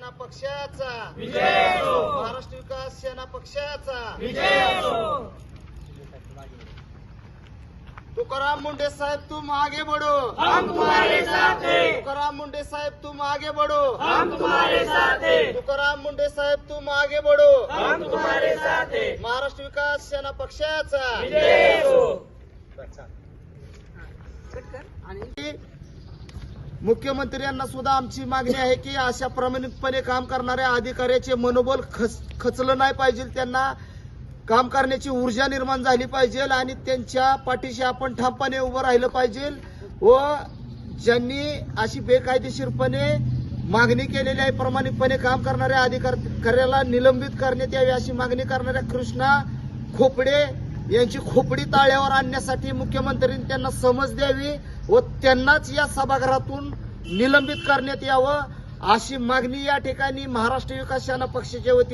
सेना पक्षाचा विजय असो, महाराष्ट्र विकास सेना पक्षाचा विजय असो. तुकाराम मुंडे साहेब तुम आगे बढ़ो, हम तुम्हारे साथ हैं, तुकाराम मुंडे साहेब तुम आगे बढ़ो, हम तुम्हारे साथ हैं, तुकाराम मुंडे साहेब तुम आगे बढ़ो. हम तुम्हारे साथ हैं. महाराष्ट्र विकास सेना पक्षाचा विजय असो. मुख्यमंत्र्यांना सुद्धा आमची मागणी आहे की अशा प्रामाणिकपणे काम करणाऱ्या अधिकाऱ्याचे मनोबल खचलं नाही पाहिजे, त्यांना काम करण्याची ऊर्जा निर्माण झाली पाहिजे आणि त्यांच्या पाठीशी आपण ठामपणे उभं राहिलं पाहिजे व ज्यांनी अशी बेकायदेशीरपणे मागणी केलेली आहे प्रामाणिकपणे काम करणाऱ्या अधिकाऱ्याला निलंबित करण्यात यावी अशी मागणी करणाऱ्या कृष्णा खोपडे यांची खोपडी ताळ्यावर आणण्यासाठी मुख्यमंत्र्यांनी त्यांना समज द्यावी व त्यांनाच या सभागृहातून निलंबित करण्यात यावं अशी मागणी या ठिकाणी महाराष्ट्र विकास सेना पक्षाच्या वतीने